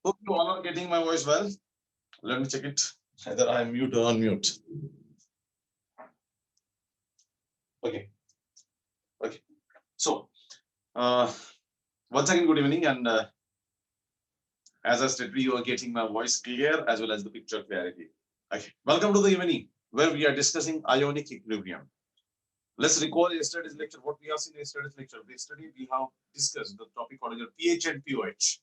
Hope you all are getting my voice well. Let me check it. Either I am mute or unmute. Okay. Okay. So, once again, good evening. And as I stated, you are getting my voice clear as well as the picture clarity. Okay. Welcome to the evening where we are discussing ionic equilibrium. Let's recall yesterday's lecture. What we have seen in yesterday's lecture. Yesterday, we have discussed the topic called pH and pOH.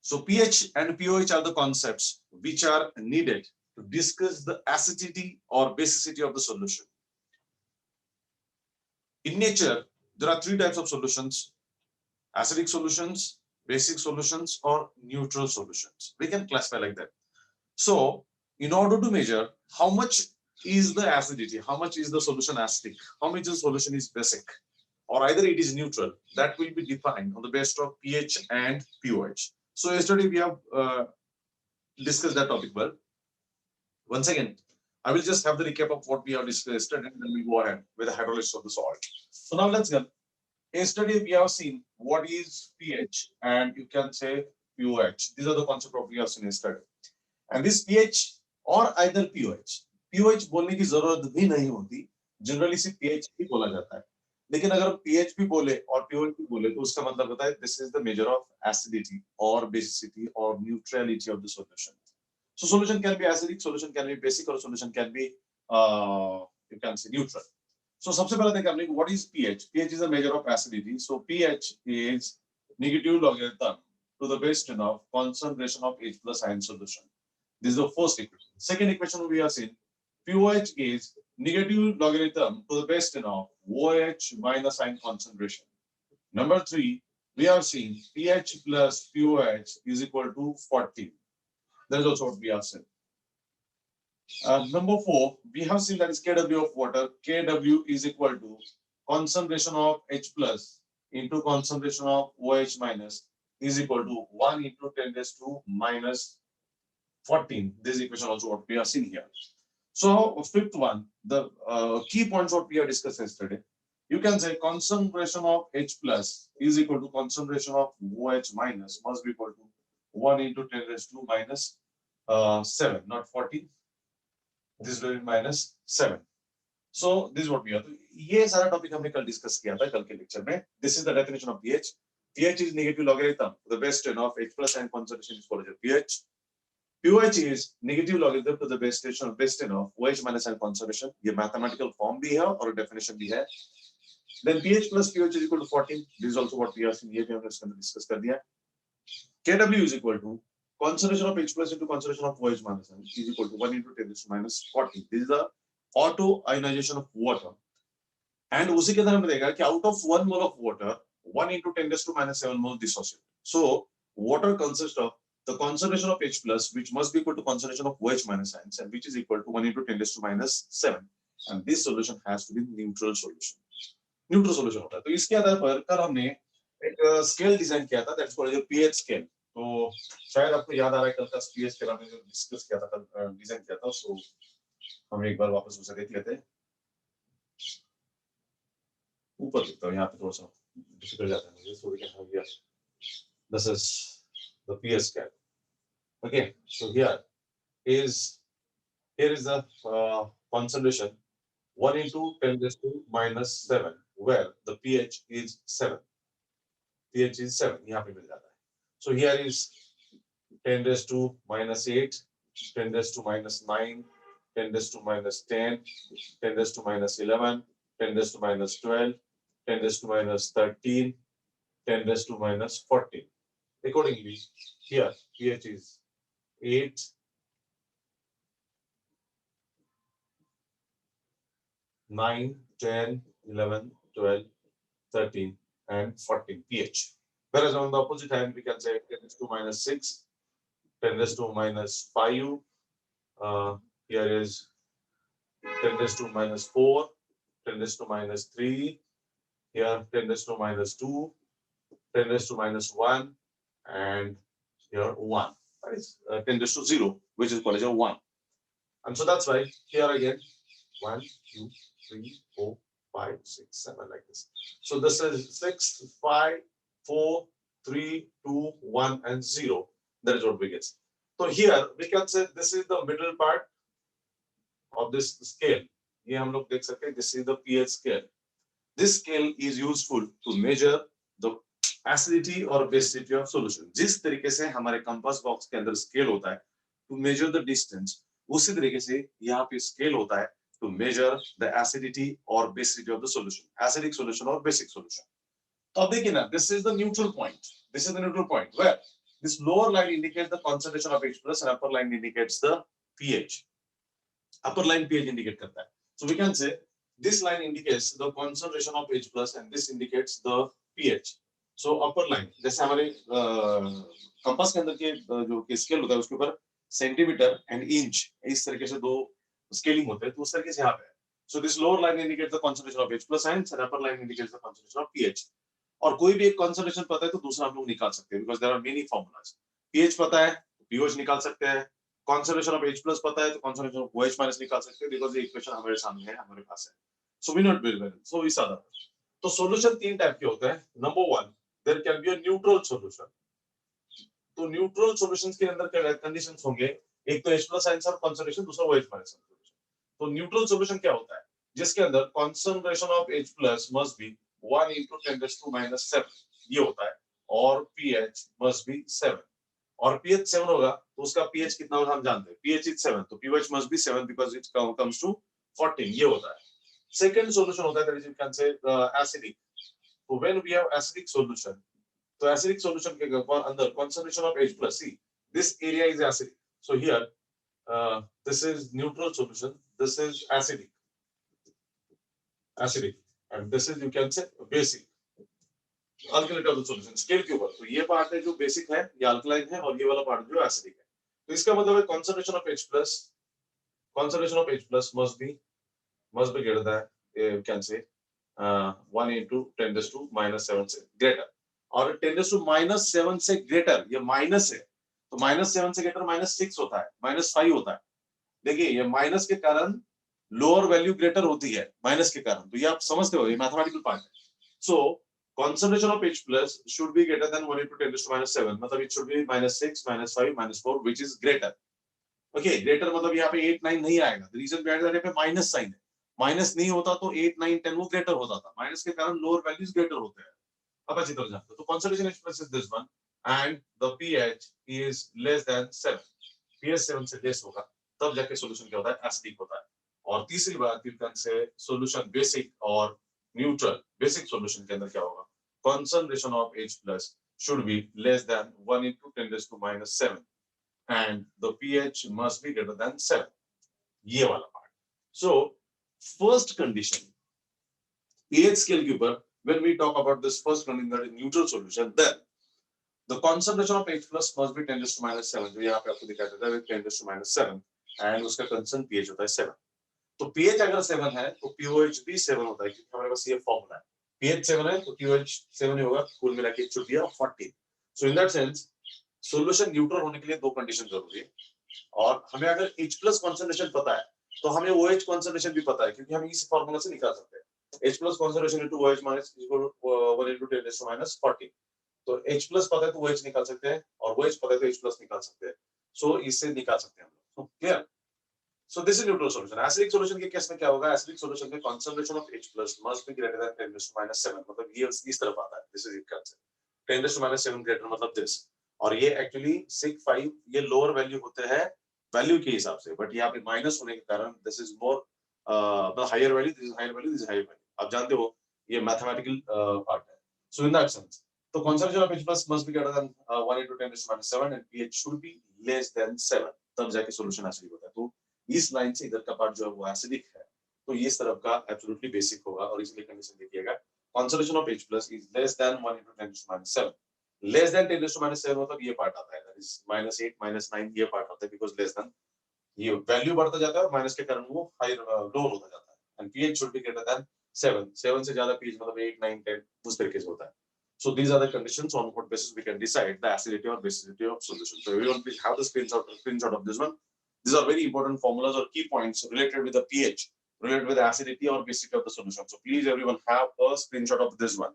So pH and pOH are the concepts which are needed to discuss the acidity or basicity of the solution. In nature, there are three types of solutions: acidic solutions, basic solutions, or neutral solutions. We can classify like that. So in order to measure how much is the acidity, how much is the solution acidic, how much the solution is basic, or either it is neutral, that will be defined on the basis of pH and pOH. So yesterday we have discussed that topic well. Once again, I will just have the recap of what we have discussed and then we go ahead with the hydrolysis of the salt. So now let's go. Yesterday we have seen what is pH and you can say pOH. These are the concepts of we have seen yesterday. And this pH or either pOH. pOH बोलने की जरूरत भी नहीं होती. Generally सिर्फ pH ही बोला जाता है. लेकिन अगर हम pH भी बोले और pOH भी बोले तो उसका मतलब होता है this is the measure of acidity or basicity or neutrality of the solution. So solution can be acidic, solution can be basic, or solution can be you can say neutral. So सबसे पहले देखते हैं what is pH? pH is a measure of acidity. So pH is negative logarithm to the base 10 of concentration of H plus ion solution. This is the first equation. Second equation we have seen pOH is negative logarithm to the base 10 of OH minus ion concentration. Number 3, we have seen pH plus pOH is equal to 14. That is also what we have seen. Number 4, we have seen that is Kw of water. Kw is equal to concentration of H plus into concentration of OH minus is equal to 1 into 10 raised to minus 14. This equation also what we have seen here. So fifth one, the key points what we have discussed yesterday. You can say concentration of H plus is equal to concentration of OH minus must be equal to 1 into 10 raised to minus 7, not 14. This will be minus 7. So this is what we have. ये सारा topic हमने कल discuss किया था कल के lecture में. This is the definition of pH. pH is negative logarithm to the base 10 of H plus and concentration is called pH. pOH is negative logarithm to the base 10 of OH minus and concentration. ये mathematical form भी है और definition भी है. Then pH plus pOH is equal to 14. This is also what we have seen. ये भी हमने इसके अंदर discuss कर दिया. Kw is equal to concentration of H plus into concentration of OH minus is equal to 1 into 10 raised to minus 40. This is the auto ionization of water. And उसी के अंदर हमने देखा कि out of 1 mole of water, 1 into 10 raised to minus 7 mole dissociate. So water consists of the concentration of H plus, which must be equal to concentration of OH minus ions, and which is equal to 1 into 10 raised to minus 7. And this solution has to be neutral solution. Neutral solution होता है. तो इसके आधार पर कल हमने एक scale design किया था, that's called pH scale. तो शायद आपको याद आ रहा है कल का pH scale हमने जो डिस्कस किया था, कल डिजाइन किया था, सो हम एक बार वापस उसे देख लेते हैं. ऊपर देखता हूँ, यहाँ पे थोड़ा सा डिफिकल्ट जाता है मुझे, so we can have here. This is the pH scale. Okay, so here is the concentration 1 into 10 raised to minus 7, where the pH is 7. pH is 7. यहाँ पे मिल जाता है. So here is 10 raised to minus 8, 10 raised to minus 9, 10 raised to minus 10, 10 raised to minus 11, 10 raised to minus 12, 10 raised to minus 13, 10 raised to minus 14. Accordingly, here pH is 8, 9, 10, 11, 12, 13, and 14 pH. Whereas on the opposite hand, we can say 10 raised to minus 6, 10 raised to minus 5. Here is 10 raised to minus 4, 10 raised to minus 3. Here 10 raised to minus 2, 10 raised to minus 1, and here 1. That is 10 raised to 0, which is called as a 1. And so that's why here again 1, 2, 3, 4, 5, 6, 7 like this. So this is 6, 5, 4, 3, 2, 1, and 0. That is what we get. So here we can say this is the middle part of this scale. ये हम लोग देख सकते हैं. This is the pH scale. This scale is useful to measure the acidity or basicity of solution. जिस तरीके से हमारे कंपास बॉक्स के अंदर स्केल होता है to measure the distance, उसी तरीके से यहाँ पे स्केल होता है to measure the acidity or basicity of the solution, acidic solution or basic solution. तो अब देखिए ना, this is the neutral point. This is the neutral point where this lower line indicates the concentration of H plus and upper line indicates the pH. Upper line pH indicate करता है. So we can say this line indicates the concentration of H plus and this indicates the pH. So upper line जैसे हमारे compass के अंदर के जो scale होता है उसके ऊपर सेंटीमीटर एंड इंच इस तरीके से दो स्केलिंग होते हैं, तो उस तरीके से यहाँ पे है. So this lower line indicates the concentration of H plus and upper line indicates the concentration of pH. और कोई भी एक concentration पता है तो दूसरा हम लोग निकाल सकते हैं because there are many formulas. pH पता है तो pOH निकाल सकते हैं. Concentration of H plus पता है तो concentration of OH minus निकाल सकते हैं because ये इक्वेशन हमारे सामने है, हमारे पास है. So we not very well. So इस आधार पर तो सॉल्यूशन तीन टाइप के होते हैं. Number one, there can be a neutral solution. तो न्यूट्रल सॉल्यूशंस के अंदर क्या कंडीशंस होंगे? एक तो H plus आंसर कंसंट्रेशन, दूसरा OH minus सॉल्यूशन. तो न्यूट्रल सॉल्यूशन क्या होता है? जिसके अंदर concentration of H plus must be 1 into 10 raised to minus 7 ये होता है और pH must be 7 और pH 7 होगा तो उसका pH कितना होगा हम जानते हैं. pH is 7 तो pH must be 7 because it comes to 14 ये होता है. सेकंड सॉल्यूशन होता है that is you can say acidic. So when we have acidic solution, तो acidic solution के अंदर concentration of H plus, see this area is acidic. So here this is neutral solution, this is acidic and this is you can say basic. Alkaline of the solution scale के ऊपर तो ये part है जो basic है, ये alkaline है और ये वाला पार्ट जो एसिडिक है. तो इसका मतलब है concentration of H plus must be greater than you can say 1 into 10 raised to minus 7 से greater और 10 raised to minus 7 से greater ये माइनस है तो minus 7 से greater minus 6 होता है, minus 5 होता है. देखिए ये माइनस के कारण लोअर वैल्यू ग्रेटर होती है माइनस के कारण, तो ये आप समझते हो, ये मैथमेटिकल पार्ट है. सो concentration of H plus should be greater than 1 into 10 raised to minus 7 मतलब it should be minus 6 minus 5 minus 4 which is greater. Okay, greater मतलब यहाँ पे 8 9 नहीं आएगा. The reason behind that है माइनस साइन है. Minus नहीं होता तो 8 9 10 वो ग्रेटर होता था, माइनस के कारण लोअर वैल्यूज ग्रेटर होते हैं. अब अच्छी तरह जानते हो. तो concentration H plus is this one and the pH is less than 7. pH 7 से लेस होगा तब जाके सॉल्यूशन क्या होता है? एसिडिक होता है. और तीसरी बात you can say solution basic और न्यूट्रल. बेसिक सॉल्यूशन के अंदर क्या होगा? Concentration of H plus should be less than 1 into 10 raised to minus 7 and the pH must be greater than 7. ये वाला part. So first condition pH scale के ऊपर when we talk about this first condition that is neutral solution, then the concentration of H plus must be 10 raised to minus 7. जो यहाँ पे आपको दिखाया जाता है 10 raised to minus 7 and उसका constant pH होता है 7. तो pH अगर 7 है तो pOH भी 7 होता है क्योंकि हमारे पास ये फॉर्मूला है. pH 7 है तो pOH 7 ही होगा, कुल मिला के it should be 14. So in that sense solution neutral होने के लिए दो कंडीशन जरूरी है और हमें अगर H plus concentration पता है तो हमें OH concentration भी पता है क्योंकि हम इस फॉर्मूला से निकाल सकते हैं. H plus concentration into OH minus is equal to 1 into 10 raised to minus 14. तो H plus पता है तो OH निकाल सकते हैं और OH पता है तो H plus निकाल सकते हैं. So इससे निकाल सकते हैं हम लोग. Clear? So this is neutral solution. Acidic solution के केस में क्या होगा? Acidic solution में concentration of H plus must be greater than 10 raised to minus 7. मतलब ये इस तरफ आता है. This is it concept. 10 raised to minus 7 greater मतलब this. और ये actually 6 5 ये lower value होते हैं वैल्यू के हिसाब से, but यहाँ पे माइनस होने के कारण this is more higher value, this is higher value, this is higher value. आप जानते हो ये mathematical part है. So in that sense, तो concentration of H plus must be greater than 1 into 10 raised to minus 7 and pH should be less than 7. तब जाके solution acidic होता है. तो इस लाइन से इधर का पार्ट जो है वो एसिडिक है तो ये इस तरफ का एब्सोल्युटली बेसिक होगा और इसलिए कंडीशन देखिएगा concentration of H plus is less than 1 into 10 raised to minus 7. Less than 10 raised to minus 7 मतलब ये पार्ट आता है, that is minus 8 minus 9 ये पार्ट आता है because less than ये वैल्यू बढ़ता जाता है और माइनस के कारण वो हायर लोअर होता जाता है. And pH should be greater than 7. 7 से ज्यादा pH मतलब 8 9 10 उस तरीके से होता है. So these are the conditions on what basis we can decide the acidity or basicity of solution. So everyone please have the screenshot of this one. These are very important formulas or key points related with the pH, related with the acidity or basicity of the solution. So please everyone have a screenshot of this one.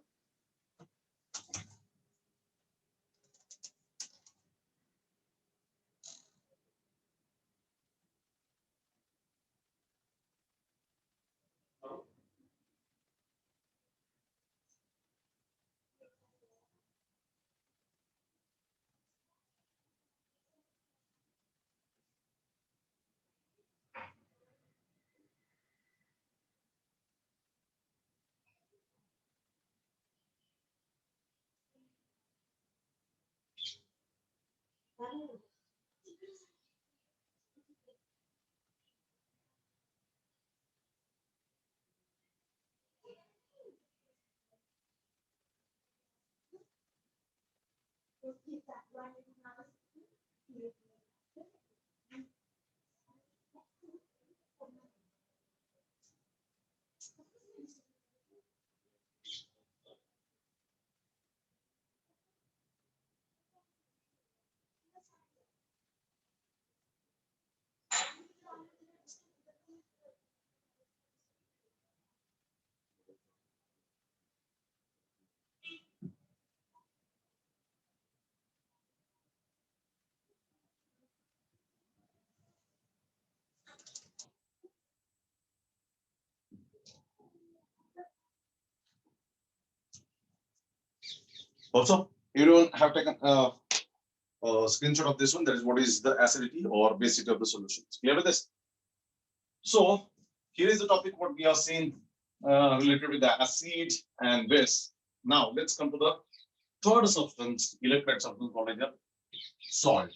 Also, you don't have taken screenshot of this one. That is what is the acidity or basicity of the solution. Clear with this? So here is the topic what we have seen related with the acid and base. Now let's come to the third substance, electrolyte substance called as salt.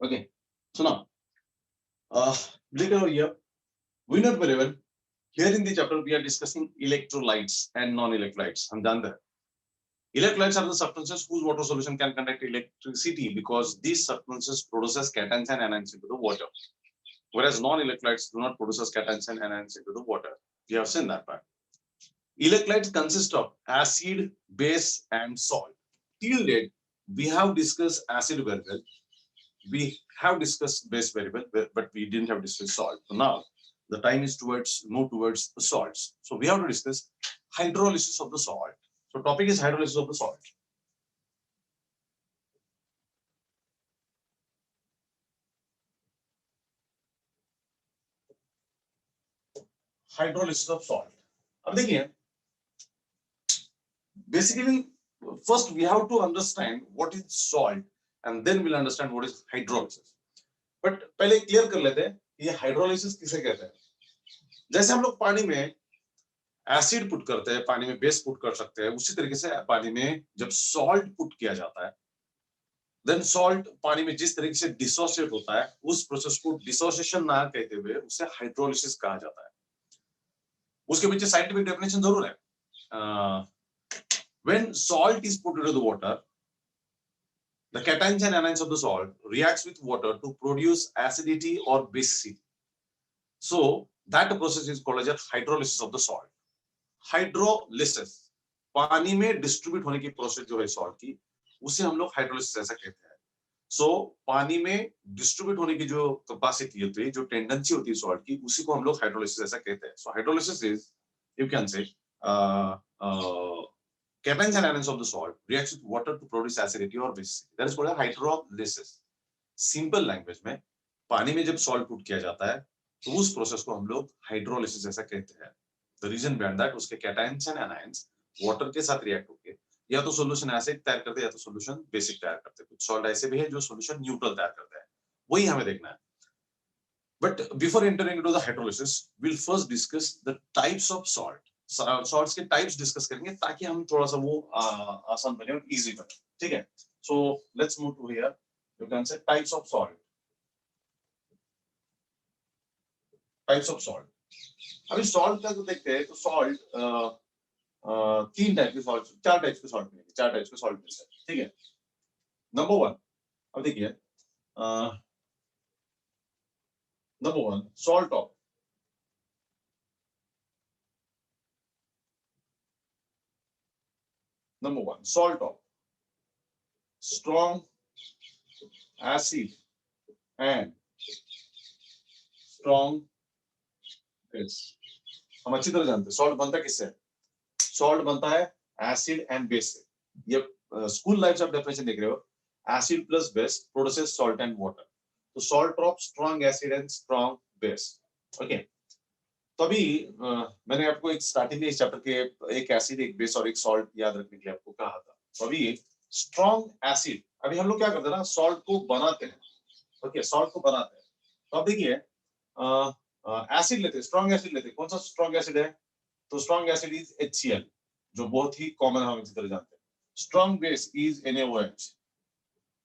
Okay. So now, look over here. We know very well. Here in the chapter we are discussing electrolytes and non-electrolytes. I'm done there. Electrolytes are the substances whose water solution can conduct electricity because these substances produces cations and anions into the water. Whereas non-electrolytes do not produce cations and anions into the water. We have seen that part. Electrolytes consist of acid, base, and salt. Till date, we have discussed acid very well. We have discussed base very well, but we didn't have discussed salt. So now, the time is move towards the salts. So we have to discuss hydrolysis of the salt. So topic is hydrolysis of the salt. Hydrolysis of salt. अब देखिए, basically, first we have to understand what is salt, and then we'll understand what is hydrolysis. But पहले clear कर लेते हैं ये hydrolysis किसे कहते हैं. जैसे हम लोग पानी में एसिड पुट करते हैं, पानी में बेस पुट कर सकते हैं, उसी तरीके से पानी में जब सॉल्ट पुट किया जाता है, देन सॉल्ट पानी में जिस तरीके से डिसोसिएट होता है, उस प्रोसेस को डिसोसिएशन ना कहते हुए उसे हाइड्रोलिसिस कहा जाता है. उसके पीछे साइंटिफिक डेफिनेशन जरूर है. When salt is put into the water, the cations and anions of the salt reacts with water to produce acidity or basicity. So that process is called as hydrolysis of the salt. Hydrolysis पानी में distribute होने की process जो है salt की, उसे हम लोग हाइड्रोलिसिस ऐसा कहते हैं. सो पानी में डिस्ट्रीब्यूट होने की जो कैपेसिटी होती है, जो टेंडेंसी होती है सॉल्ट की, उसी को हम लोग हाइड्रोलिसिस ऐसा कहते हैं. So hydrolysis is, you can say cations and anions of the salt reacts with water to produce acidity or basicity. That is called a hydrolysis. Simple language में पानी में जब सॉल्ट पुट किया जाता है तो उस प्रोसेस को हम लोग हाइड्रोलिसिस ऐसा कहते हैं. The reason behind that, उसके cations and anions वाटर के साथ रिएक्ट होके या तो सॉल्यूशन एसिड तैयार करते हैं या तो सॉल्यूशन बेसिक तैयार करते हैं. कुछ सॉल्ट ऐसे भी है जो सॉल्यूशन न्यूट्रल तैयार करते हैं, वही हमें देखना है. But before entering into the hydrolysis, we'll first discuss the types of salt. Salts के टाइप्स डिस्कस करेंगे ताकि हम थोड़ा सा वो आसान बने और इजी बने. ठीक है. So let's move to here. You can say types of salt. Types of salt. अभी सॉल्ट का जो देखते हैं तो सॉल्ट तीन टाइप के सॉल्ट, चार टाइप के सॉल्ट मिलेंगे, चार टाइप के सॉल्ट मिलते हैं. ठीक है. नंबर वन, अब देखिए, number one salt of number one, salt of strong acid and strong base. हम अच्छी तरह जानते हैं सॉल्ट बनता किससे. सॉल्ट बनता है एसिड एंड बेस से. ये स्कूल लाइफ से आप डेफिनेशन देख रहे हो. Acid plus base produces salt and water. तो salt of strong acid and strong base. Okay. तो अभी मैंने आपको एक स्टार्टिंग में इस चैप्टर के एक एसिड, एक बेस और एक सॉल्ट याद रखने के लिए आपको कहा था. तो अभी स्ट्रॉन्ग एसिड, अभी हम लोग क्या करते हैं ना, सॉल्ट को बनाते हैं. ओके, सॉल्ट को बनाते हैं. तो अब देखिए, एसिड लेते हैं, स्ट्रॉन्ग एसिड लेते हैं. कौन सा स्ट्रॉन्ग एसिड है? तो स्ट्रॉन्ग एसिड इज HCl, जो बहुत ही कॉमन हम इसी तरह जानते हैं. strong base is NaOH.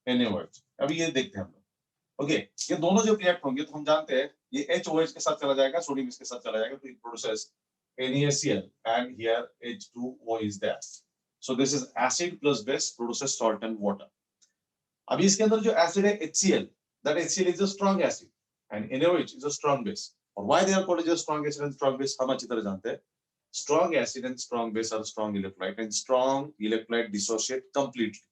NaOH. अभी ये देखते हैं हम लोग। ओके, ये दोनों जब रिएक्ट होंगे तो हम जानते हैं ये HOH के साथ चला जाएगा, सोडियम इसके साथ चला जाएगा, तो it produces NaCl and here H2O is there. So this is acid plus base produces salt and water. अभी इसके अंदर जो एसिड है HCl, that HCl is a strong acid and NaOH is a strong base. और why they are called as strong acid and strong base हम अच्छी तरह जानते हैं. Strong acid and strong base are strong electrolyte and strong electrolyte dissociate completely.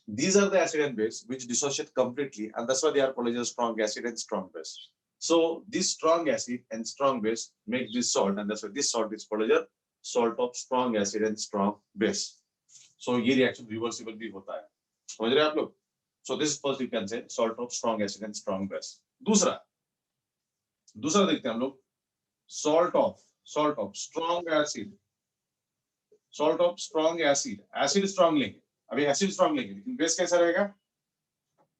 These are the acid and base which dissociate completely, and that's why they are called as strong acid and strong base. So this strong acid and strong base make this salt, and that's why this salt is called as salt of strong acid and strong base. So ये reaction reversible भी होता है, समझ रहे हैं आप लोग? So this first you can say salt of strong acid and strong base. दूसरा देखते हैं हम लोग salt of strong acid. Salt of strong acid. Acid strong लेंगे, अभी acid strong लेंगे, लेकिन base कैसा रहेगा?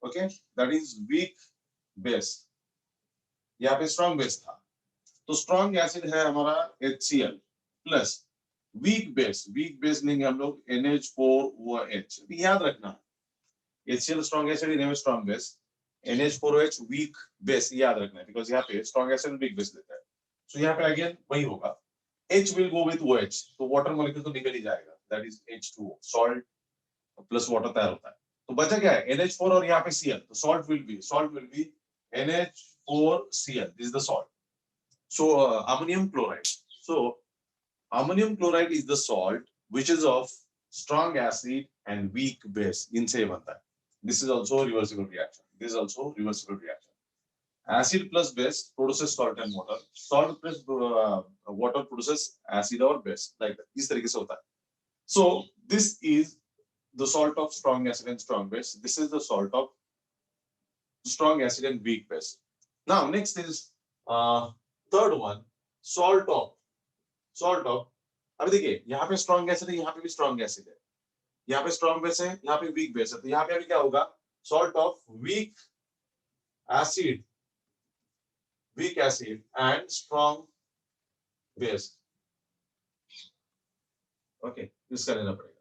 Okay, that is weak base. यहाँ पे strong base था, तो strong acid है हमारा HCl plus weak base लेंगे हम लोग NH4OH. याद रखना HCl strong acid, NaOH strong base, NH4OH weak base, याद रखना है, because यहाँ पे strong acid weak base देता है. So यहाँ पे again वही होगा, H will go with OH, तो water molecule तो निकल ही जाएगा, that is H2O, salt plus water तैयार होता है. तो बचा क्या है? NH4 और यहाँ पे Cl, तो salt will be NH4Cl. This is the salt. So ammonium chloride. So ammonium chloride is the salt which is of strong acid and weak base. इनसे बनता है. This is also a reversible reaction. Acid plus base produces salt and water. Salt plus water produces acid or base. Like that. इस तरीके से होता है. So this is the salt of strong acid and strong base. This is the salt of strong acid and weak base. Now next is third one, salt of. अभी देखिए यहाँ पे strong acid है, यहाँ पे भी strong acid है, यहाँ पे strong base है, यहाँ पे weak base है, तो यहाँ पे अभी क्या होगा? Salt of weak acid and strong base. Okay, इसका लेना पड़ेगा.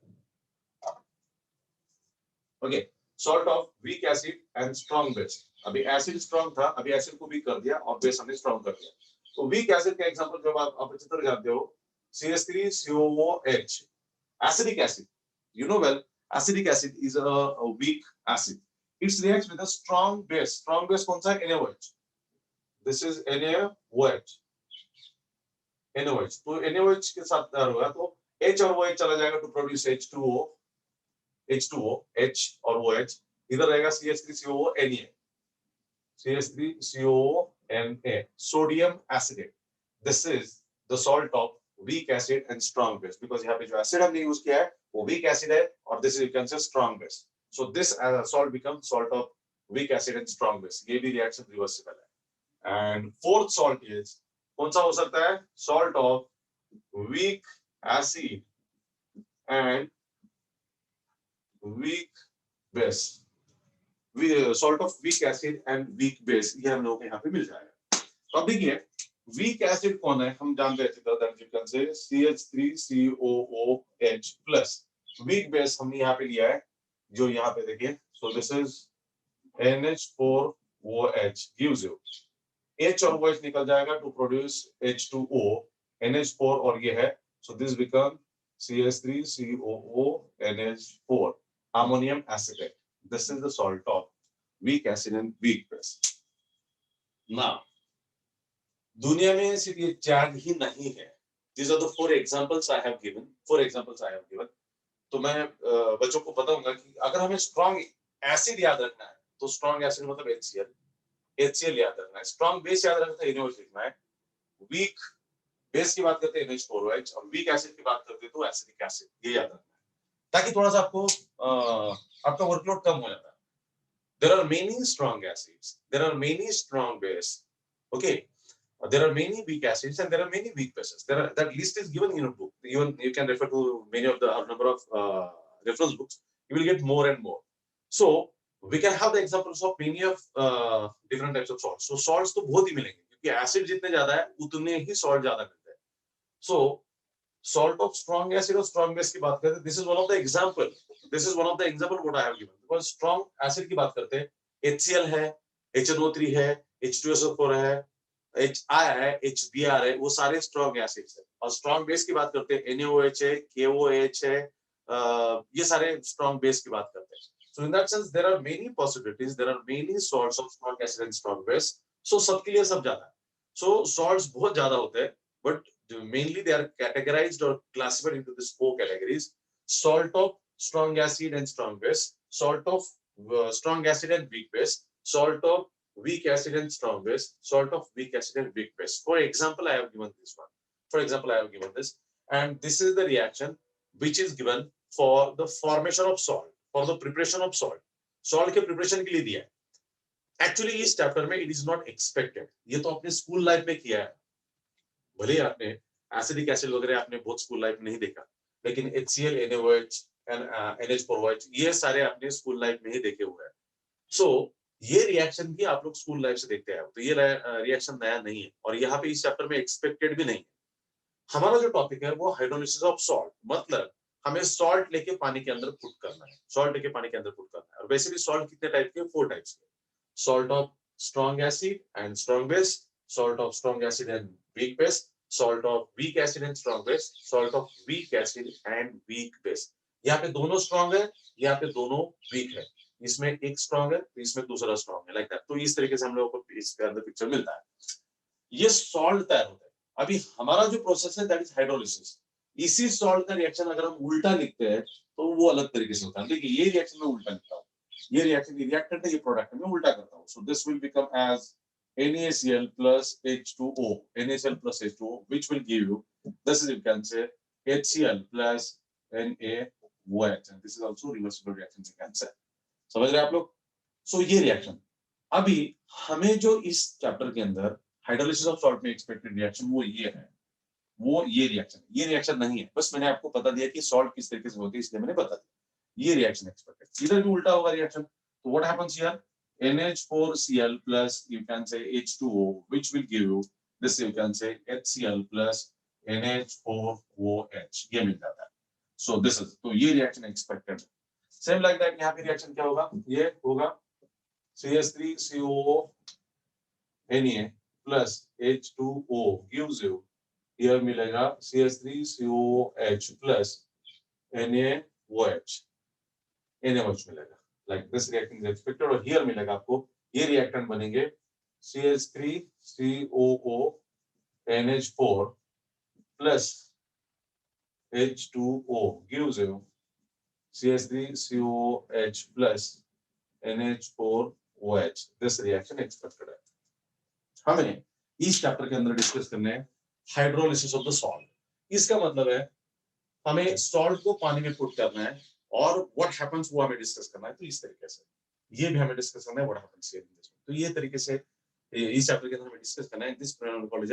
Okay, salt of weak acid and strong base. अभी acid strong था, अभी acid को weak कर दिया और base हमने strong कर दिया. तो weak acid का example जब आप अच्छी तरह जानते हो, CH3COOH, acidic acid. You know well, acidic acid is a weak acid. It reacts with a strong base. Strong base कौन सा है? NaOH. This is NaOH. तो NaOH के साथ तैयार होगा, तो H और OH चला जाएगा to produce H2O, H और OH. इधर रहेगा CH3COO Na, sodium acetate. This is the salt of weak acid and strong base, because यहाँ पे जो acid हमने use किया है वो weak acid है और this is you can say strong base. So this salt becomes salt of weak acid and strong base. ये भी reaction reversible है. And fourth salt is कौन सा हो सकता है? Salt of weak acid and weak base. Salt of weak acid and weak base, ये हम लोगों के यहाँ पे मिल जाएगा. तो अब देखिए weak acid कौन है? हम जानते हैं that you can say CH3COOH plus. Weak base हमने यहाँ पे लिया है, जो यहाँ पे देखिए, so this is NH4OH gives you H और OH निकल जाएगा to produce H2O, NH4 और ये है, so this becomes CH3COONH4, ammonium acetate. This is the salt of weak acid and weak base. Now, दुनिया में सिर्फ ये चार ही नहीं है. These are the four examples I have given. तो मैं बच्चों को बताऊंगा कि अगर हमें strong acid याद रखना है, तो strong acid मतलब HCl याद रखना है. Strong base याद रखना है, NaOH लिखना है. Weak base की बात करते हैं NH4OH, और weak acid की बात करते हैं तो acidic acid. ये याद रखना है, ताकि थोड़ा सा आपको आपका वर्कलोड कम हो जाता है. There are many strong acids, there are many strong base, okay, there are many weak acids and there are many weak bases. That list is given in a book. Even you can refer to many of the number of reference books. You will get more and more. So we can have the examples of many of different types of salts. So salts तो बहुत ही मिलेंगे, क्योंकि acid जितने ज्यादा है उतने ही salt ज्यादा मिलते हैं. So salt of strong acid और strong base की बात करते हैं, this is one of the example. This is one of the example what I have given. Because strong acid की बात करते हैं, HCl है, HNO3 है, H2SO4 है, HI है, HBr है, वो सारे strong acids है. और strong base की बात करते हैं, NaOH है, KOH है, ये सारे strong base की बात करते हैं. So in that sense, there are many possibilities. There are many salts of strong acid and strong base. So सबके लिए सब ज्यादा है. So salts बहुत ज्यादा होते हैं, but mainly they are categorized or classified into these four categories: salt of strong acid and strong base, salt of strong acid and weak base, salt of weak acid and strong base, salt of weak acid and weak base. For example, I have given this one. For example, I have given this, and this is the reaction which is given for the formation of salt, for the preparation of salt. Salt के preparation के लिए दिया है. Actually, इस chapter में it is not expected. ये तो अपने school life में किया है. भले आपने एसिडिक एसिड वगैरह आपने बहुत स्कूल लाइफ में नहीं देखा, लेकिन HCl, NaOH and NH4OH ये सारे आपने स्कूल लाइफ में ही देखे हुए हैं. सो ये रिएक्शन भी आप लोग स्कूल लाइफ से देखते हैं, तो ये रिएक्शन नया नहीं है और यहाँ पे इस चैप्टर में एक्सपेक्टेड भी नहीं है. हमारा जो टॉपिक है वो हाइड्रोलिसिस ऑफ सॉल्ट, मतलब हमें सॉल्ट लेके पानी के अंदर पुट करना है, सॉल्ट लेके पानी के अंदर पुट करना है. और वैसे भी सॉल्ट कितने टाइप के, 4 टाइप्स के: salt of strong acid and strong base, salt of strong acid and weak base, salt of weak acid and strong base, salt of weak acid and weak base. यहाँ पे दोनों strong है, यहाँ पे दोनों weak है. इसमें एक strong है, इसमें दूसरा strong है, like that. तो इस तरीके से हम लोगों को इसके अंदर पिक्चर मिलता है. ये salt तैयार होता है. अभी हमारा जो प्रोसेस है that is hydrolysis. इसी salt का रिएक्शन अगर हम उल्टा लिखते हैं तो वो अलग तरीके से होता है. देखिए ये रिएक्शन में उल्टा लिखता हूँ, ये रिएक्शन की रिएक्टेंट है, ये प्रोडक्ट में उल्टा करता हूँ. So this will become as NaCl plus H2O, NaCl plus H2O, which will give you, this is, you can say, HCl plus NaOH, and this is also reversible reaction, you can say. समझ रहे आप लोग? So ये reaction, अभी हमें जो इस chapter के अंदर हाइड्रोलिसिस ऑफ सॉल्ट में एक्सपेक्टेड रिएक्शन वो ये है, वो ये रिएक्शन नहीं है. बस मैंने आपको बता दिया कि सॉल्ट किस तरीके से होती है, इसलिए मैंने बता दिया. ये रिएक्शन एक्सपेक्टेड. इधर भी उल्टा होगा रिएक्शन. तो what happens here? NH4Cl plus, you can say, H2O, which will give you this, you can say, HCl plus NH4OH. ये मिल जाता है. So this is, तो ये reaction expected. Same like that यहाँ पे रिएक्शन क्या होगा? ये होगा CH3COO Na plus H2O gives you, here मिलेगा CH3COOH plus NaOH. NaOH मिलेगा. Like this reaction is expected. और here मिलेगा आपको, ये रिएक्टेंट बनेंगे CH3COO NH4 plus H2O gives you CH3COOH plus NH4OH. This reaction expected है. हमें इस चैप्टर के अंदर डिस्कस करने हैं हाइड्रोलिसिस ऑफ द सॉल्ट. इसका मतलब है हमें सॉल्ट को पानी में पुट करना है और व्हाट हैपेंस वो हमें डिस्कस करना है. तो इस तरीके से ये भी हमें डिस्कस करना है what happens here in this. तो ये तरीके से इस चैप्टर के अंदर हमें डिस्कस करना है this college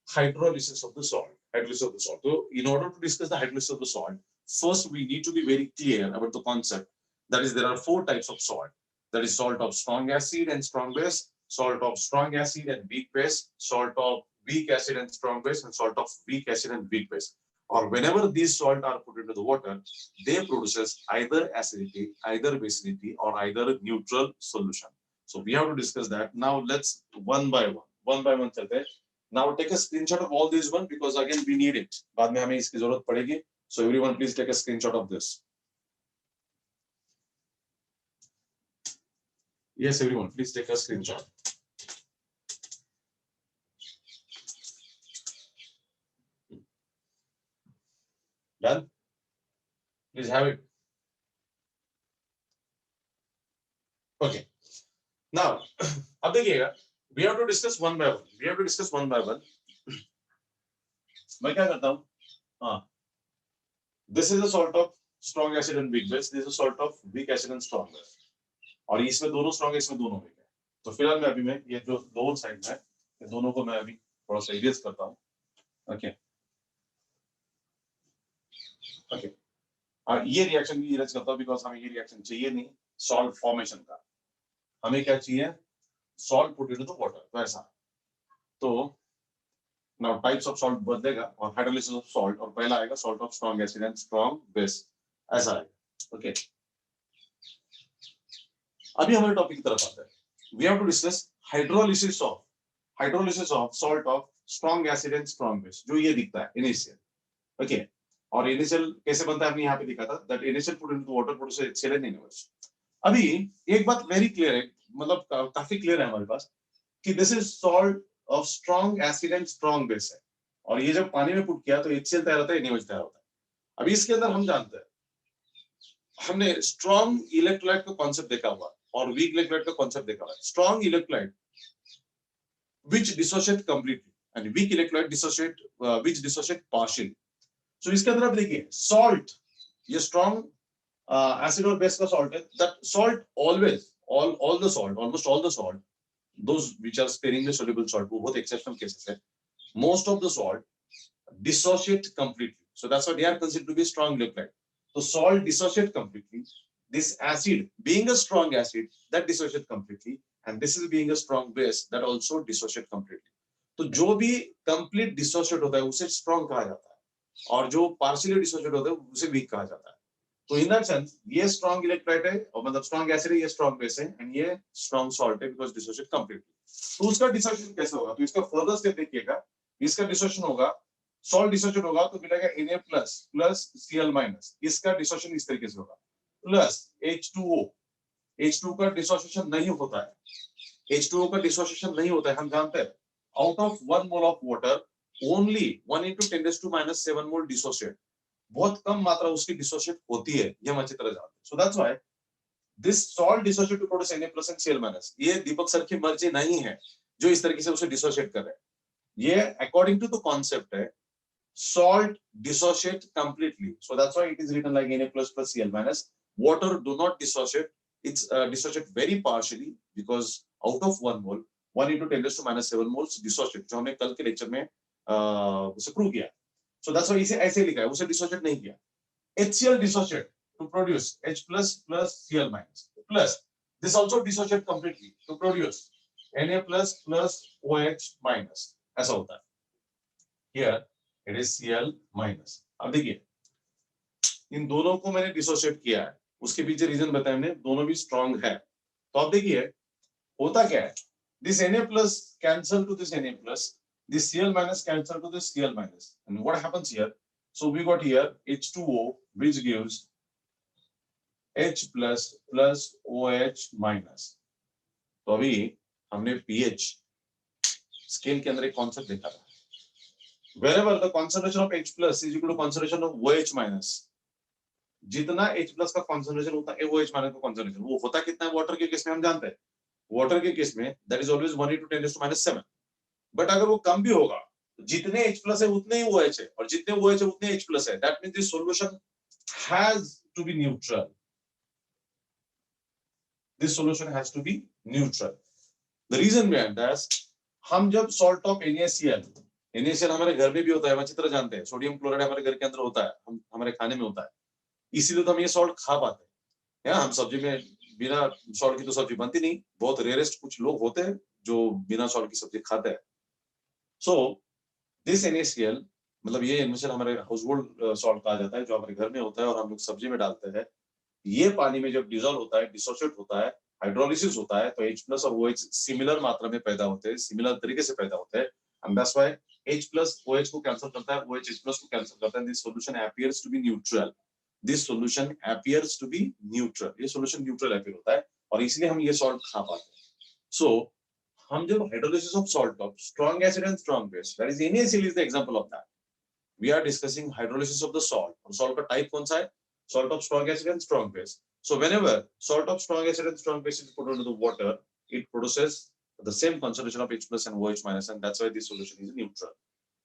hydrolysis of the salt. Hydrolysis of the salt. So in order to discuss the hydrolysis of the salt, first we need to be very clear about the concept. That is, there are 4 types of salt. That is salt of strong acid and strong base, salt of strong acid and weak base, salt of weak acid and strong base, and salt of weak acid and weak base. Or whenever these salts are put into the water, they produces either acidity, either basicity, or either neutral solution. So we have to discuss that. Now let's one by one चलते हैं. Now take a screenshot of all these one, because again we need it. बाद में हमें इसकी जरूरत पड़ेगी. So everyone please take a screenshot of this. Yes, everyone please take a screenshot. Done? Please have it. Okay. Now अब देखिएगा, we have to discuss one by one. We have to discuss one by one. मैं क्या करता हूँ? हाँ. This is a salt of strong acid and weak base. This is a salt of weak acid and strong base. और इसमें दोनों strong है, इसमें दोनों weak है. तो फिलहाल मैं अभी मैं ये जो दोनों साइड है, ये दोनों को मैं अभी थोड़ा सा इरेज करता हूँ. Okay. Okay. और ये रिएक्शन भी इरेज करता हूँ because हमें ये रिएक्शन चाहिए नहीं सॉल्ट फॉर्मेशन का. हमें क्या चाहिए? Salt put into the water. तो ऐसा. तो नाउ टाइप्स ऑफ सॉल्ट बदलेगा और हाइड्रोलिसिस ऑफ सॉल्ट, और पहला आएगा salt of strong acid and strong base, ऐसा आएगा। ओके, अभी हमारे टॉपिक की तरफ आते हैं। We have to discuss hydrolysis of salt of strong acid and strong base, जो ये दिखता है इनिशियल। ओके, और इनिशियल कैसे बनता है हमने यहाँ पे दिखा था, that initial put into water produce HCl in universe. अभी एक बात वेरी क्लियर है, मतलब काफी क्लियर है हमारे पास कि this is salt of strong acid and strong base है, और ये जब पानी में पुट किया तो HCl तैयार होता है, NaOH तैयार होता है। अभी इसके अंदर हम जानते हैं, हमने स्ट्रॉन्ग इलेक्ट्रोलाइट का कॉन्सेप्ट देखा हुआ और वीक इलेक्ट्रोलाइट का कॉन्सेप्ट देखा हुआ है। Strong electrolyte which dissociate completely and weak electrolyte dissociate which dissociate partially. So इसके अंदर आप देखिए salt, ये strong acid और base का salt है, that salt always all the salt, almost all the salt, those which are sparingly soluble salt, वो बहुत exceptional cases है, most of the salt dissociate completely, so that's why they are considered to be strong electrolyte. So salt dissociate completely, this acid being a strong acid that dissociate completely, and this is being a strong base that also dissociate completely. तो जो भी complete dissociate होता है उसे strong कहा जाता है, और जो partially dissociate होता है उसे weak कहा जाता है। तो in that sense ये strong electrolyte है, और मतलब strong acid है, ये strong base है, and ये strong salt है because dissociate completely. तो उसका dissociation कैसे होगा, तो इसका further step देखिएगा, इसका dissociation होगा, सॉल्ट डिसोसिएट होगा तो मिलेगा Na plus plus Cl minus, इसका डिसोसिएशन इस तरीके से होगा, प्लस H2O, H2 का डिसोसिएशन नहीं होता है, H2O का डिसोसिएशन नहीं होता है, हम जानते हैं out of 1 mole of water only 1 into 10⁻⁷ mole dissociate, बहुत कम मात्रा उसकी डिसोसिएट होती है, ये हम अच्छी तरह जानते हैं। So that's why this salt dissociate to produce Na plus and Cl minus, ये दीपक सर की मर्जी नहीं है जो इस तरीके से उसे डिसोसिएट कर रहे हैं, ये अकॉर्डिंग टू द कॉन्सेप्ट है salt dissociate completely, so that's why it is written like Na plus plus Cl minus. Water do not dissociate, it's dissociate very partially because out of 1 mole 1 into 10⁻⁷ moles dissociate, जो हमने कल के lecture में उसे prove किया। so that's why इसे ऐसे लिखा है, उसे dissociate नहीं किया। HCl dissociate to produce H plus plus Cl minus, plus this also dissociate completely to produce Na plus plus OH minus, ऐसा होता है। here it is Cl minus। अब देखिए इन दोनों को मैंने डिसोसिएट किया है, उसके पीछे रीजन बताया हमने, दोनों भी स्ट्रॉन्ग है। तो अब देखिए होता क्या है, this Na plus cancel to this Na plus, this Cl minus cancel to this Cl minus, and what happens here, so we got here H2O which gives H plus plus OH minus। तो अभी हमने pH scale के अंदर एक concept देखा था, wherever the concentration of H plus is equal to concentration of OH minus, जितना H plus का concentration होता है OH minus का concentration, वो होता कितना है वाटर के केस में हम जानते हैं, वाटर के केस में that is always 1 into 10⁻⁷, but अगर वो कम भी होगा जितने H plus है उतने ही OH है, और जितने OH है उतने H plus है, that means this solution has to be neutral, this solution has to be neutral। the reason behind that, हम जब salt of NaCl हमारे घर में भी होता है, हम अच्छी तरह जानते हैं, सोडियम क्लोराइड हमारे घर के अंदर होता है, हम हमारे खाने में होता है, इसीलिए तो हम ये सॉल्ट खा पाते हैं। हम सब्जी में बिना सॉल्ट की तो सब्जी बनती नहीं, बहुत रेयरेस्ट कुछ लोग होते हैं जो बिना सॉल्ट की सब्जी खाते हैं। सो दिस NaCl, मतलब ये NaCl हमारे हाउस होल्ड सॉल्ट कहा जाता है, जो हमारे घर में होता है और हम लोग सब्जी में डालते हैं, ये पानी में जब डिसॉल्व होता है, डिसोसिएट होता है, हाइड्रोलिसिस होता है, तो H plus और OH सिमिलर मात्रा में पैदा होते हैं, सिमिलर तरीके से पैदा होते हैं, and that's why H plus OH को कैंसिल करता है, OH H plus को कैंसिल करता है, this solution appears to be neutral, this solution appears to be neutral, ये solution neutral appear होता है, और इसलिए हम ये सॉल्ट खा पाते हैं। so हम जब hydrolysis of salt of strong acid and strong base, that is NaCl is the example of that, we are discussing hydrolysis of the salt, और सॉल्ट का टाइप कौन सा है, salt of strong acid and strong base। so whenever salt of strong acid and strong base is put into the water, it produces the same concentration of H plus and OH minus, and that's why this solution is neutral।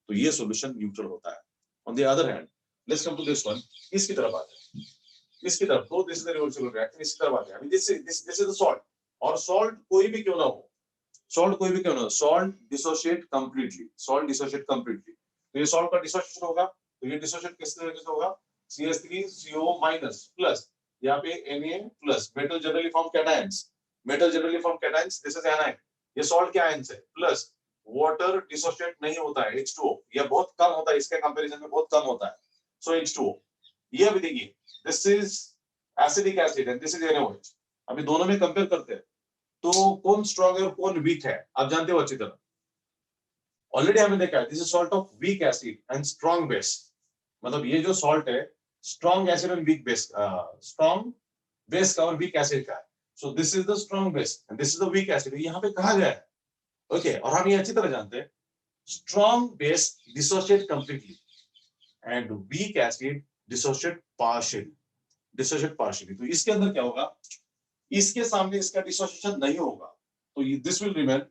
तो ये solution neutral होता है। on the other hand, let's come to this one, इसकी तरफ आते हैं, इसकी तरफ, तो this is the reversible reaction, इसकी तरफ आते हैं। अभी this is the salt, और salt कोई भी क्यों ना हो, salt कोई भी क्यों ना हो, salt dissociate completely, salt dissociate completely, तो ये salt का dissociation होगा, तो ये dissociate किस तरीके से होगा, CH3CO minus plus, यहाँ पे Na plus, metal generally form cations, metal generally form cations, this is anion, ये salt के ions है, plus वाटर डिसोशिएट नहीं होता है, H2O ये बहुत कम होता है, इसके कंपैरिजन में बहुत कम होता है. सो H2O ये भी देखिए, this is acidic acid and this is NaOH. अभी दोनों में कंपेयर करते हैं तो कौन स्ट्रॉन्ग है और कौन वीक है आप जानते हो अच्छी तरह. ऑलरेडी हमने देखा है, this is salt of weak acid and strong base. मतलब ये जो सॉल्ट है strong acid and weak base, strong base का और वीक एसिड का है. So this is the strong base and this is the weak acid. यहाँ पे कहा गया है ओके. और हम ये अच्छी तरह जानते हैं strong base dissociate completely and weak acid dissociate partially. तो इसके अंदर क्या होगा, इसके सामने इसका डिसोसिएशन नहीं होगा तो this will remain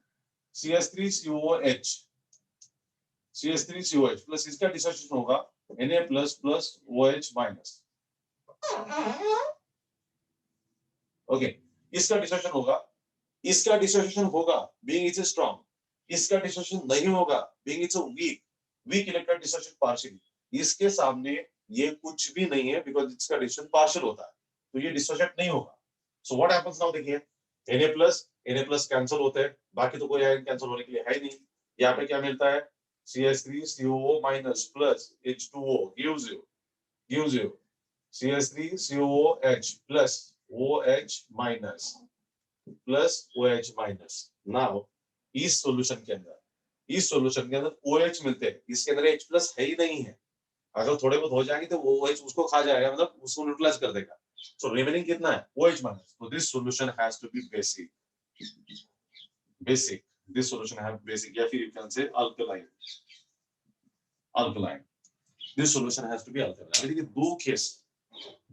CH3COH plus इसका डिसोसिएशन होगा Na plus plus OH minus. Okay इसका डिसोसिएशन होगा बीइंग इट्स स्ट्रॉन्ग. इसका डिसोसिएशन नहीं होगा being its weak electron dissociate partially. इसके सामने ये कुछ भी नहीं है बिकॉज इसका डिसोसिएशन पार्शियल होता है तो ये डिसोसिएट नहीं होगा. सो व्हाट हैपेंस नाउ देखिए, Na प्लस कैंसिल होते हैं, बाकी तो कोई आयन कैंसिल होने के लिए है नहीं. यहाँ पे क्या मिलता है CH3COO minus plus H2O gives you CH3COOH plus OH minus plus OH minus. Now इस सॉल्यूशन के अंदर OH मिलते हैं, इसके अंदर H प्लस है ही नहीं है. अगर थोड़े बहुत हो जाएंगे तो OH उसको खा जाएगा, मतलब उसको न्यूट्रलाइज कर देगा. So remaining कितना है OH minus. So this solution has to be basic. This solution has basic या फिर you can say alkaline. This solution has to be alkaline. अभी देखिए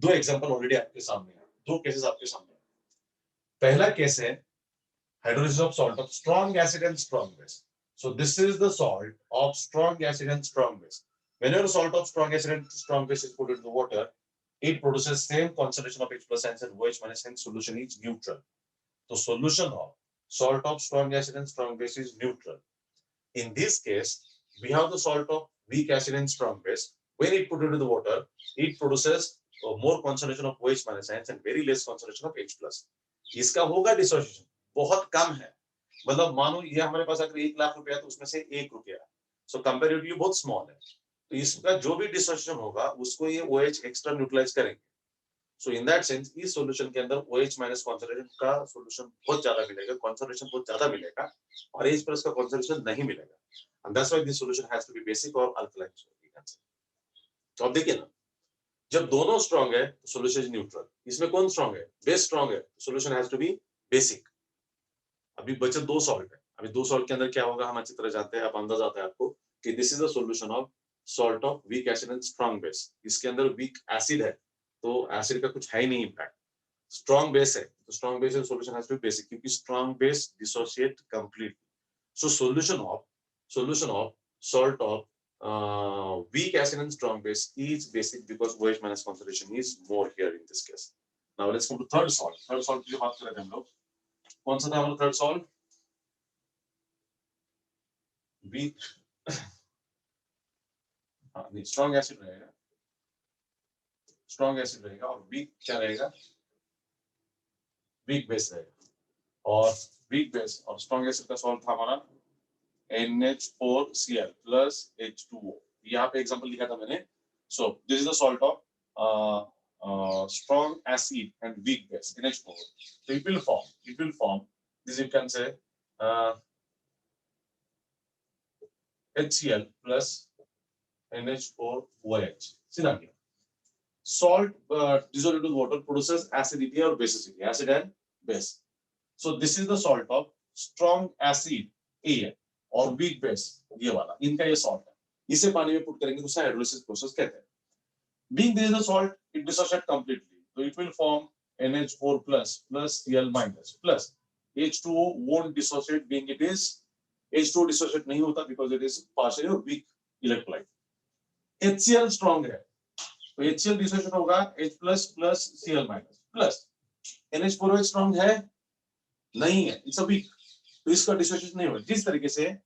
दो एग्जांपल ऑलरेडी आपके सामने हैं, दो केसेस आपके सामने हैं. पहला केस है hydrolysis of salt of strong acid and strong base. So this is the salt of strong acid and strong base. Whenever salt of strong acid and strong base is put into the water, it produces same concentration of H plus and OH minus, and solution is neutral. So solution of salt of strong acid and strong base is neutral. In this case, we have the salt of weak acid and strong base. When it put into the water, it produces more concentration of OH minus and very less concentration of H plus. इसका होगा dissociation बहुत कम है. मतलब मानो ये हमारे पास अगर 1 लाख रुपया तो उसमें से 1 रुपया, सो कंपैरेटिवली बहुत स्मॉल है. तो इसका जो भी डिसोसिएशन होगा उसको ये OH एक्स्ट्रा न्यूट्रलाइज करेंगे. सो इन दैट सेंस इस सॉल्यूशन के अंदर OH माइनस कंसंट्रेशन का सॉल्यूशन बहुत ज्यादा मिलेगा, कंसंट्रेशन बहुत ज्यादा मिलेगा और H प्लस का कंसंट्रेशन नहीं मिलेगा. And that's why this solution has to be basic और अल्कलाइन. तो अब देखिए ना, जब दोनों स्ट्रांग है तो सॉल्यूशन इज न्यूट्रल. इसमें कौन स्ट्रांग है, बेस स्ट्रांग है, solution has to be basic. अभी बचे दो सॉल्ट है. अभी दो सॉल्ट के अंदर क्या होगा हम अच्छी तरह जानते हैं, आप अंदाजा आता है आपको कि this is the solution of salt of weak acid and strong base. इसके अंदर वीक एसिड है तो एसिड का कुछ है ही नहीं इम्पैक्ट. स्ट्रांग बेस है तो strong base solution has to be basic क्योंकि strong base dissociate completely. So solution of salt of weak acid and strong base is basic because OH minus concentration is more here in this case. Now let's come to third salt. Third salt की बात करें हम लोग. कौन सा था हमारा third salt? Week नहीं, स्ट्रॉन्ग एसिड रहेगा. स्ट्रॉन्ग एसिड रहेगा और वीक क्या रहेगा, वीक बेस रहेगा. और वीक बेस और स्ट्रॉन्ग एसिड का सॉल्ट था हमारा NH4Cl plus H2O. यहाँ पे एग्जांपल लिखा था मैंने. So this is the salt of strong acid and weak base NH4. So it will form this, you can say HCl plus NH4OH. सीधा गया. Salt dissolved into water produces acidity or basicity, acid and base. So this is the salt of strong acid A और weak base, ये वाला इनका ये salt है. इसे पानी में पुट करेंगे तो उसे हाइड्रोलिसिस प्रोसेस कहते हैं. Being this is the salt, it dissociate completely तो it will form NH4 plus Cl minus plus H2O won't dissociate being it is H2O dissociate नहीं होता because it is partially weak electrolyte. HCl strong है तो HCl dissociate होगा H plus Cl minus plus NH4OH strong है नहीं है, it's a weak, तो इसका डिसोसिएशन नहीं होगा. जिस तरीके से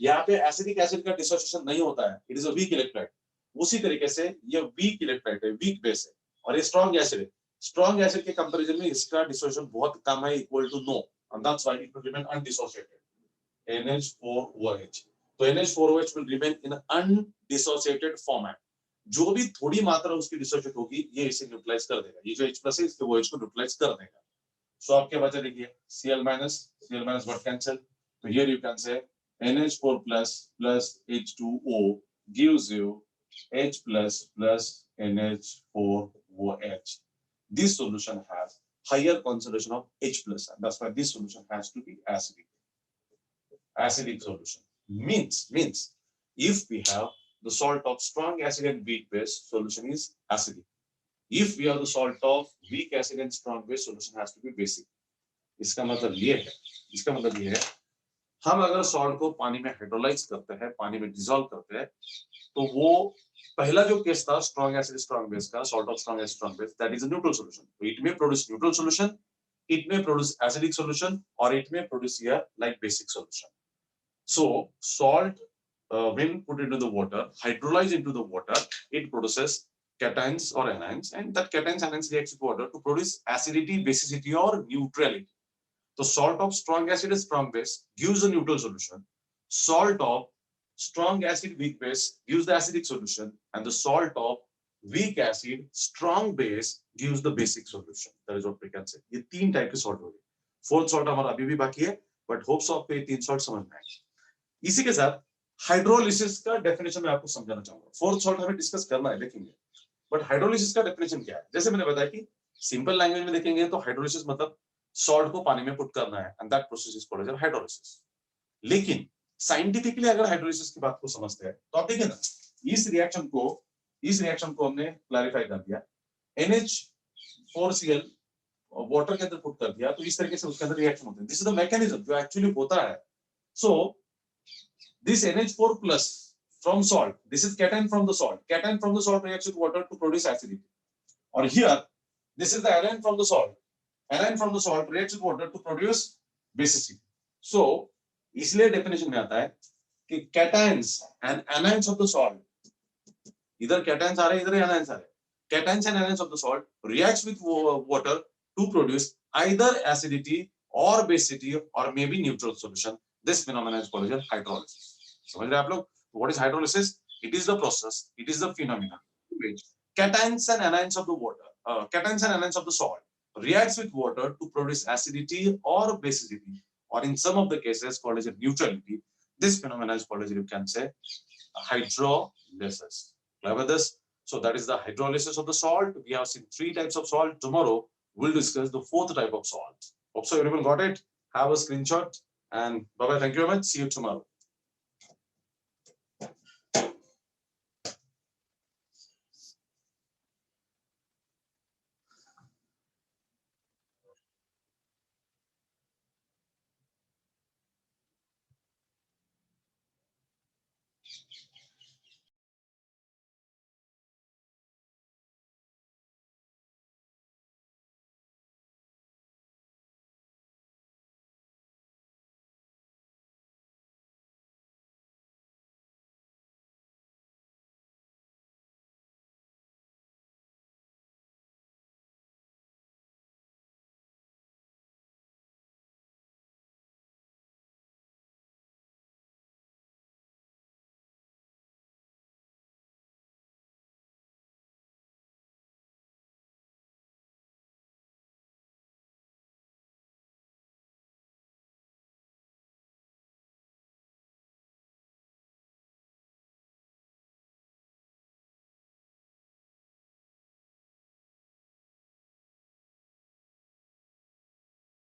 यहाँ पे एसिडिक एसिड का डिसोसिएशन नहीं होता है, it is a weak electrolyte, उसी तरीके से ये वीक इलेक्ट्रोलाइट है, वीक बेस है और ये स्ट्रांग एसिड है. स्ट्रांग एसिड के कंपैरिजन में इसका डिसोसिएशन बहुत कम है, equal to no, and that's why it will remain undissociated. NH4OH. तो NH4OH will remain in undissociated format. जो भी थोड़ी मात्रा उसकी डिसोशिएट होगी ये इसे न्यूट्रलाइज कर देगा, ये जो H प्लस है इसके OH को न्यूट्रलाइज कर देगा. सो आप क्या बचा देखिए Cl minus what cancel. So here you can say NH4 plus H2O gives you H plus NH4OH. This solution has higher concentration of H plus, and that's why this solution has to be acidic. Acidic solution means if we have the salt of strong acid and weak base, solution is acidic. If we have the salt of weak acid and strong base, solution has to be basic. इसका मतलब ये है हम अगर salt को पानी में hydrolyse करते हैं, पानी में डिसॉल्व करते हैं, तो वो पहला जो केस था स्ट्रॉन्ग एसिड स्ट्रॉन्ग बेस का, salt of strong acid strong base, that is a neutral solution. It may produce neutral solution, it may produce acidic solution, or it may produce here like basic solution. So salt when put into the water, hydrolyzed into the water, it produces cations or anions, and that cations anions reacts with water to produce acidity, basicity or neutrality. So salt of strong acid strong base gives a neutral solution. Salt of strong acid weak base gives the acidic solution, and the salt of weak acid strong base gives the basic solution. That is what we can say. ये तीन type के salt हो गए. Fourth salt हमारा अभी भी बाकी है, बट होप्स ऑफ पे तीन सॉल्ट समझ में आए. इसी के साथ हाइड्रोलिसिस का डेफिनेशन मैं आपको समझाना चाहूंगा. फोर्थ सॉल्ट हमें डिस्कस करना है, देखेंगे, बट हाइड्रोलिसिस का डेफिनेशन क्या है. जैसे मैंने बताया कि सिंपल लैंग्वेज में देखेंगे तो हाइड्रोलिसिस मतलब सॉल्ट को पानी में पुट करना है, and that process is called as hydrolysis. लेकिन साइंटिफिकली अगर हाइड्रोलिसिस की बात को समझते हैं तो आप देखिए ना, इस रिएक्शन को हमने क्लैरिफाई कर दिया. NH4Cl वाटर के अंदर पुट कर दिया, तो इस तरीके से उसके अंदर रिएक्शन होते हैं. दिस इज द मैकेनिज्म जो एक्चुअली होता है. So this NH4 plus from salt, this is cation from the salt. Cation from the salt reacts with water to produce acidity. Or here, this is the anion from the salt. Anion from the salt reacts with water to produce basicity. So इसलिए definition में आता है कि cations and anions of the salt, इधर cations आ रहे हैं, इधर anions आ रहे हैं. Cations and anions of the salt reacts with water to produce either acidity or basicity or maybe neutral solution. This phenomenon is called as hydrolysis. समझ रहे हैं आप लोग? What is hydrolysis? It is the process, it is the phenomenon which cations and anions of the water, cations and anions of the salt reacts with water to produce acidity or basicity, or in some of the cases called as a neutrality. This phenomenon is called as, you can say, hydrolysis. Clear with this? So that is the hydrolysis of the salt. We have seen three types of salt. Tomorrow we'll discuss the fourth type of salt. Hope so everyone got it. Have a screenshot and bye bye. Thank you very much. See you tomorrow.